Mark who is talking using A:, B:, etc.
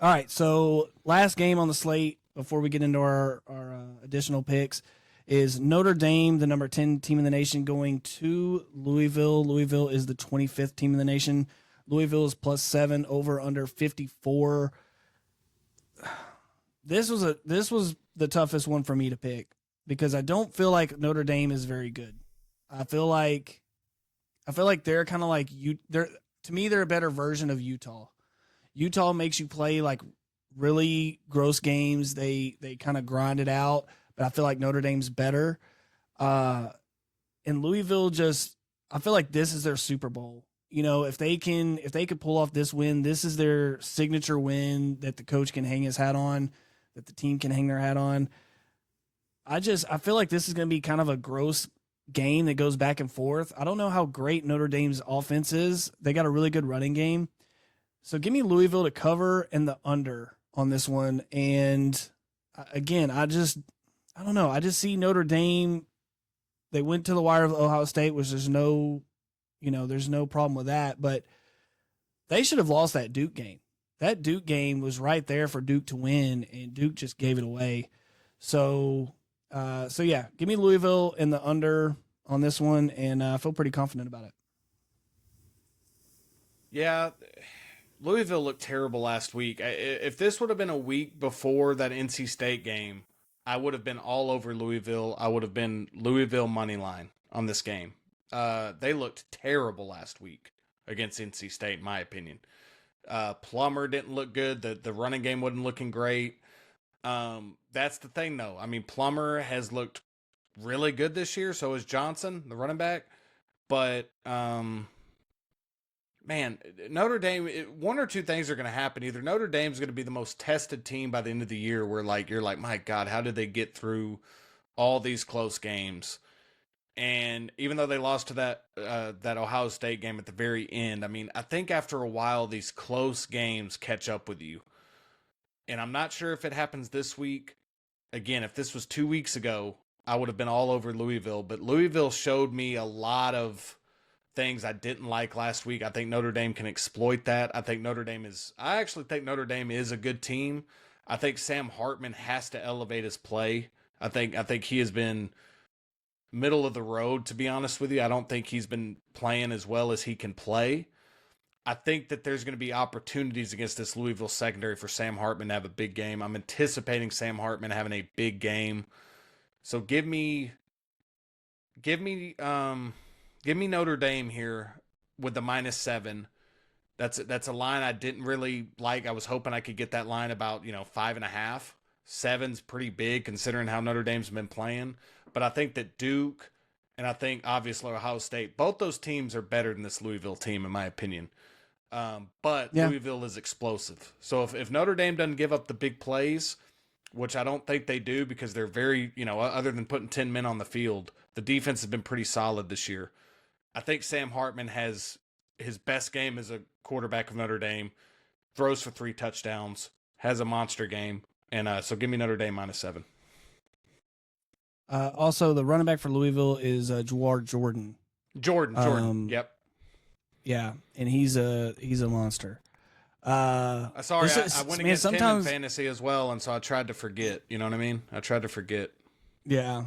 A: All right, so last game on the slate before we get into our additional picks is Notre Dame, the number 10 team in the nation, going to Louisville. Louisville is the 25th team in the nation. Louisville is +7, over under 54. This was the toughest one for me to pick because I don't feel like Notre Dame is very good. I feel like they're kind of like to me they're a better version of Utah. Utah makes you play like really gross games. They kind of grind it out, but I feel like Notre Dame's better. And Louisville I feel like this is their Super Bowl. You know, if they could pull off this win, this is their signature win that the coach can hang his hat on, that the team can hang their hat on. I feel like this is going to be kind of a gross game that goes back and forth. I don't know how great Notre Dame's offense is. They got a really good running game. So give me Louisville to cover and the under on this one. And again, I don't know. I just see Notre Dame. They went to the wire of Ohio State, which there's no problem with that. But they should have lost that Duke game. That Duke game was right there for Duke to win, and Duke just gave it away. So yeah, give me Louisville and the under on this one, and I feel pretty confident about it.
B: Yeah, Louisville looked terrible last week. If this would have been a week before that NC State game, I would have been all over Louisville. I would have been Louisville money line on this game. They looked terrible last week against NC State, in my opinion. Plummer didn't look good. The running game wasn't looking great. That's the thing, though. I mean, Plummer has looked really good this year. So has Johnson, the running back. But, man, Notre Dame, one or two things are going to happen. Either Notre Dame's going to be the most tested team by the end of the year where, like, you're like, my God, how did they get through all these close games? And even though they lost to that Ohio State game at the very end, I mean, I think after a while, these close games catch up with you. And I'm not sure if it happens this week. Again, if this was 2 weeks ago, I would have been all over Louisville. But Louisville showed me a lot of things I didn't like last week. I think Notre Dame can exploit that. I actually think Notre Dame is a good team. I think Sam Hartman has to elevate his play. I think he has been middle of the road, to be honest with you. I don't think he's been playing as well as he can play. I think that there's going to be opportunities against this Louisville secondary for Sam Hartman to have a big game. I'm anticipating Sam Hartman having a big game. So give me Notre Dame here with the -7. That's a line I didn't really like. I was hoping I could get that line about 5.5. 7's pretty big considering how Notre Dame's been playing. But I think that Duke and I think obviously Ohio State, both those teams are better than this Louisville team in my opinion. But yeah. Louisville is explosive. So if Notre Dame doesn't give up the big plays, which I don't think they do because they're very, other than putting 10 men on the field, the defense has been pretty solid this year. I think Sam Hartman has his best game as a quarterback of Notre Dame, throws for 3 touchdowns, has a monster game. And so give me Notre Dame -7.
A: Also, the running back for Louisville is Jawar Jordan.
B: Jordan. Yep.
A: Yeah, and he's a monster.
B: Sorry, I went against him in fantasy as well, and so I tried to forget. You know what I mean? I tried to forget.
A: Yeah.